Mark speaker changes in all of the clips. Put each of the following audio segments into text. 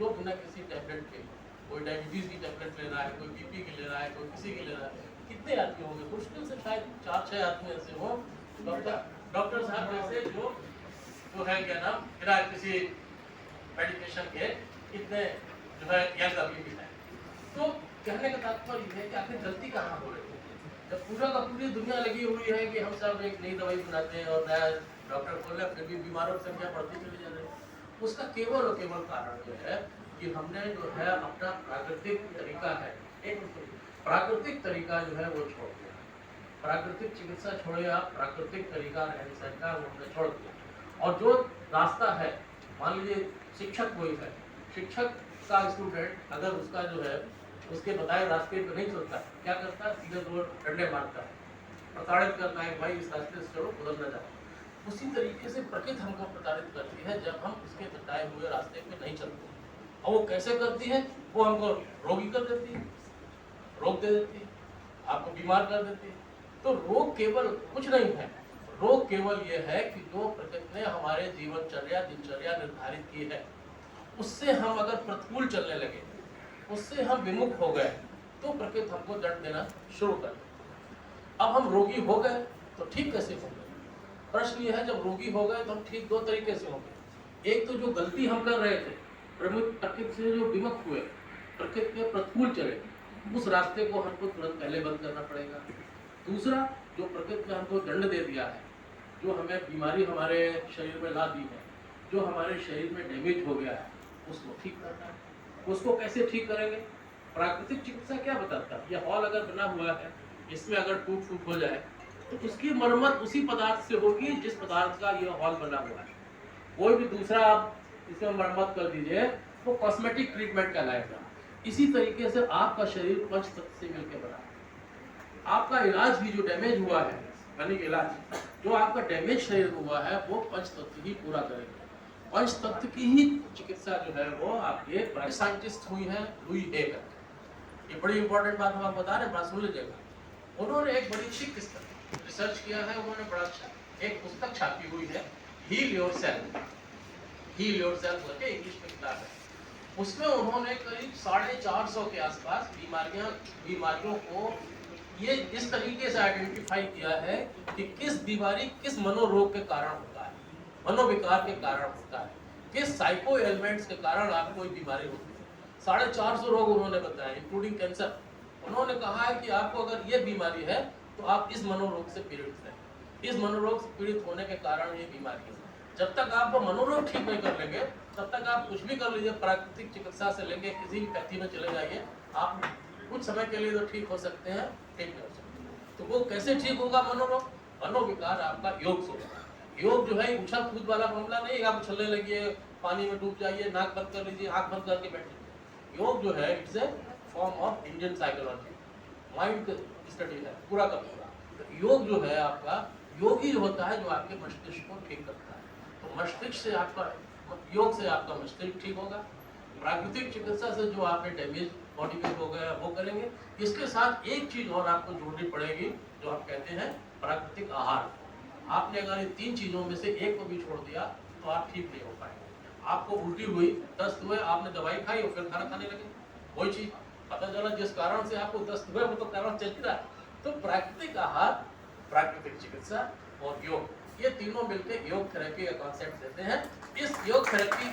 Speaker 1: जो बिना किसी टैबलेट के, कोई डायबिटीज की टैबलेट ले रहा है, कोई बीपी की ले रहा है, कोई किसी की ले रहा है, कितने आदमी होंगे? मुश्किल से शायद 4-6 आदमी ऐसे हो डॉक्टर साहब ऐसे जो है क्या नाम बिना किसी मेडिकेशन के इतने जो है यंग अभी भी है। तो कहने का तात्पर्य है कि आखिर गलती कहाँ हो रही है? जब पूरा का पूरी दुनिया लगी हुई है कि हम सब एक नई दवाई बनाते हैं और नया डॉक्टर खोल रहे, फिर भी बीमारों की संख्या बढ़ती चली जा रही है। उसका केवल और केवल कारण जो है कि हमने जो है अपना प्राकृतिक तरीका है, एक प्राकृतिक तरीका जो है वो छोड़ दिया। प्राकृतिक चिकित्सा छोड़े आप, प्राकृतिक तरीका रहन सहन का वो हमने छोड़ दिया। और जो रास्ता है, मान लीजिए शिक्षक कोई है, शिक्षक का स्टूडेंट अगर उसका जो है उसके बताए रास्ते पर नहीं चलता, क्या करता है? सीधे दो डंडे मारता है, प्रताड़ित करता है, भाई इस रास्ते से चलो, उधर न जाओ। उसी तरीके से प्रकृति हमको प्रताड़ित करती है जब हम उसके बताए हुए रास्ते पे नहीं चलते। और वो कैसे करती है? वो हमको रोगी कर देती है, रोग दे देती है, आपको बीमार कर देती है। तो रोग केवल कुछ नहीं है, रोग केवल ये है कि जो प्रकृति ने हमारे जीवनचर्या दिनचर्या निर्धारित की है उससे हम अगर प्रतिकूल चलने लगे, उससे हम विमुख हो गए, तो प्रकृति हमको दंड देना शुरू कर दे। अब हम रोगी हो गए तो ठीक कैसे हो गए? प्रश्न ये है, जब रोगी हो गए तो हम ठीक दो तरीके से होंगे। एक तो जो गलती हम कर रहे थे, प्रकृति से जो विमुख हुए, प्रकृति के प्रतिकूल चले, उस रास्ते को हमको तुरंत पहले बंद करना पड़ेगा। दूसरा, जो प्रकृति ने हमको दंड दे दिया है, जो हमें बीमारी हमारे शरीर में ला दी है, जो हमारे शरीर में डैमेज हो गया है, उसको ठीक करना है। उसको कैसे ठीक करेंगे? प्राकृतिक चिकित्सा क्या बताता है? यह हॉल अगर बना हुआ है, इसमें अगर टूट फूट हो जाए तो उसकी मरम्मत उसी पदार्थ से होगी जिस पदार्थ का यह हॉल बना हुआ है। कोई भी दूसरा आप इसमें मरम्मत कर दीजिए, वो कॉस्मेटिक ट्रीटमेंट कहलाएगा। इसी तरीके से आपका शरीर पंच तत्व से मिलकर बना है। आपका इलाज भी जो डैमेज हुआ है, यानी इलाज जो आपका डैमेज शरीर हुआ है, वो पंच तत्व ही पूरा करेगा। पंच तत्व की ही चिकित्सा जो है वो आपके बड़े साइंटिस्ट हुई है, लुई हेगर। ये बड़ी इंपॉर्टेंट बात हम आपको बता रहे हैं, बात सुन लीजिएगा। उन्होंने एक बड़ी अच्छी रिसर्च किया है, उन्होंने बड़ा अच्छा एक पुस्तक छापी हुई है, हील योरसेल्फ। हील योरसेल्फ करके इंग्लिश में किताब है। उसमें उन्होंने करीब 450 के आसपास बीमारियों को ये इस तरीके से आइडेंटिफाई किया है कि किस बीमारी किस मनोरोग के कारण होता है, मनोविकार के कारण होता है, किस साइको एलिमेंट्स के कारण आपको कोई बीमारी होती है। 450 रोग उन्होंने बताया, इंक्लूडिंग कैंसर। उन्होंने कहा है कि आपको अगर ये बीमारी है तो आप इस मनोरोग से पीड़ित हैं, इस मनोरोग से पीड़ित होने के कारण ये बीमारी है। जब तक आप वो मनोरोग ठीक नहीं कर लेंगे, तब तक आप कुछ भी कर लीजिए, प्राकृतिक चिकित्सा से लेंगे, किसी भी पैथी में चले जाइए, आप कुछ समय के लिए तो ठीक हो सकते हैं, ठीक नहीं हो सकते। तो वो कैसे ठीक होगा मनोरोग? मनोविकार आपका योग से होगा। योग जो है उछल कूद वाला मामला नहीं, आप उछलने लगिए, पानी में डूब जाइए, नाक बंद कर लीजिए, आंख बंद करके बैठिए। योग जो है it's a form of Indian psychology, mind study है पूरा का पूरा। तो योग जो है आपका, योगी जो होता है जो आपके मस्तिष्क को ठीक करता है, तो मस्तिष्क से आपका, योग से आपका मस्तिष्क ठीक होगा। प्राकृतिक चिकित्सा से जो आपने डैमेज बॉडी में हो गया वो करेंगे। इसके साथ एक चीज और आपको जोड़नी पड़ेगी, जो हम कहते हैं प्राकृतिक आहार। आपने अगर इन 3 चीजों में से एक को भी छोड़ दिया तो आप ठीक नहीं हो पाएंगे। आपको उल्टी हुई, दस्त हुए, आपने दवाई खाई और फिर खाना खाने लगे, वही चीज पता चला जिस कारण से आपको दस्त हुए वो तो कारण चल ही रहा है। तो प्राकृतिक आहार, प्राकृतिक चिकित्सा और योग, ये तीनों मिलकर योग थेरेपी का कॉन्सेप्ट देते हैं। इस योग थेरेपी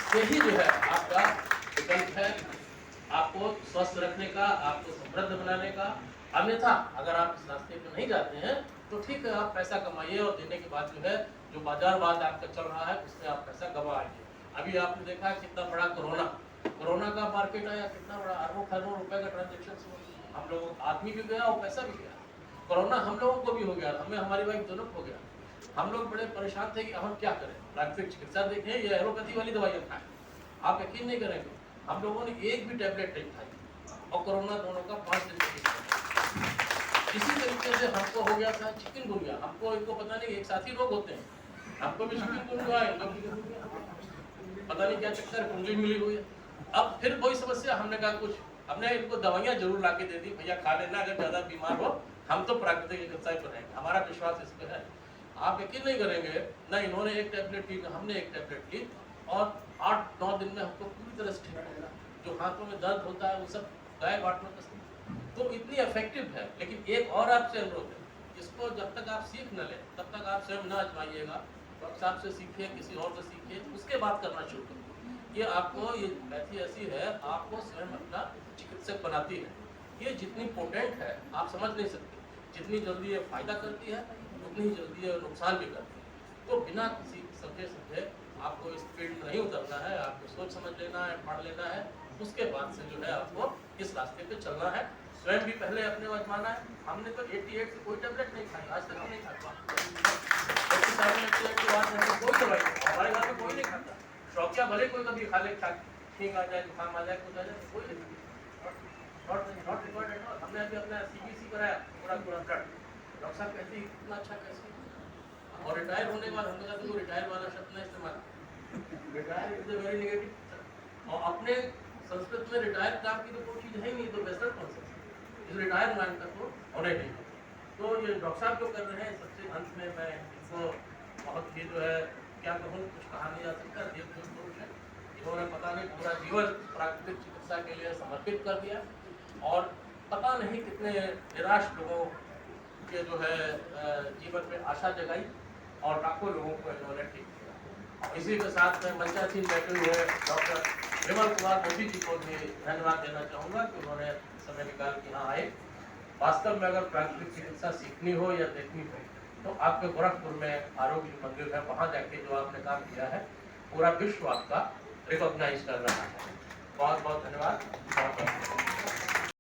Speaker 1: से ही जो है आपका विकल्प है आपको स्वस्थ रखने का, आपको समृद्ध बनाने का। अन्यथा अगर आप इस रास्ते पे नहीं जाते हैं तो ठीक है, आप पैसा कमाइए और देने के बाद जो है जो बाजारवाद आपका चल रहा है उसमें आप पैसा गवा आइए। अभी आपने देखा है कितना बड़ा कोरोना का मार्केट आया, कितना बड़ा अरबों खरबों रुपए का ट्रांजेक्शन हुआ। हम लोग आदमी भी गया और पैसा भी गया। कोरोना हम लोगों को भी हो गया, हमें हमारी वाइफ दोनों को हो गया। हम लोग बड़े परेशान थे कि हम क्या करें, प्राकृतिक चिकित्सा देखें या एलोपैथी वाली दवाइयाँ खाएं। आप यकीन नहीं करेंगे, हम लोगों ने एक भी टैबलेट नहीं खाई और कोरोना दोनों का 5 दिन तक। इसी तरीके से हमको हो गया था चिकनगुनिया। हमको इनको पता नहीं एक साथी रोग होते हैं, हमको भी चिकनगुनिया है, पता नहीं क्या चक्कर है, कुंडली मिली हुई है। अब फिर कोई समस्या, हमने कहा कुछ, हमने इनको दवाइयाँ जरूर ला के दे दी, भैया खा लेना, अगर ज़्यादा बीमार हो हम तो प्राकृतिक चिकित्सा पर रहेंगे, हमारा विश्वास इस पर है। आप यकीन नहीं करेंगे, ना इन्होंने एक टैबलेट ली ना हमने एक टैबलेट ली, और 8-9 दिन में हमको पूरी तरह से ठीक रहेगा। जो हाथों में दर्द होता है वो सब गायब 8-9 10 दिन। तो इतनी इफेक्टिव है। लेकिन एक और आपसे अनुरोध है, इसको जब तक आप सीख न लें तब तक आप स्वयं न आजमाइएगा। डॉक्टर साहब से सीखिए, किसी और से सीखिए, उसके बाद करना शुरू करिए। ये आपको, ये मैथी ऐसी है, आपको स्वयं अपना चिकित्सक बनाती है। ये जितनी पोटेंट है आप समझ नहीं सकते। जितनी जल्दी ये फायदा करती है उतनी ही जल्दी ये नुकसान भी करती है। तो बिना किसी समझे आपको इस फील्ड में नहीं उतरना है, आपको सोच समझ लेना है, पढ़ लेना है, उसके बाद से जो है आपको इस रास्ते पे चलना है। स्वयं भी पहले अपने को आजमाना है। हमने तो 88 से कोई टेबलेट नहीं खाई, आज तक हम नहीं खाता। 87 के बाद हमने कोई दवाई नहीं खाई, हमारे घर में कोई नहीं खाता। शौकिया भले कोई कभी खा ले, छींक आ जाए, जुकाम आ जाए, कुछ आ जाए, कोई नहीं। Not record at all. हमने अभी अपना CBC कराया, पूरा ब्लड। डॉक्टर साहब कहते हैं इतना अच्छा कैसे, और रिटायर होने के बाद हमने कहा तो रिटायर वाला शब्द नहीं इस्तेमाल। Retire is very negative. और अपने संस्कृत में रिटायर नाम की तो कोई चीज़ है ही नहीं, तो वैसा कौन सा इस रिटायर मान का तो होना ही नहीं। तो ये डॉक्टर साहब जो कर रहे हैं, सबसे अंत में मैं इनको बहुत ही जो है क्या कहूँ, कुछ कहा नहीं जा सकता। देव है, इन्होंने पता नहीं पूरा जीवन प्राकृतिक चिकित्सा के लिए समर्पित कर दिया, और पता नहीं कितने निराश लोगों के जो है जीवन में आशा जगाई, और लाखों लोगों को इन्होंने ठीक किया। इसी के साथ में मंचासीन बैठे हुए डॉक्टर विमल कुमार मोदी जी को भी धन्यवाद देना चाहूँगा कि उन्होंने समय निकाल के यहाँ आए। वास्तव में अगर प्राकृतिक चिकित्सा सीखनी हो या देखनी हो तो आपके गोरखपुर में आरोग्य मंदिर है, वहाँ जाके जो आपने काम किया है पूरा विश्व आपका रिकॉग्नाइज कर रहा है। बहुत बहुत धन्यवाद। बहुत बहुत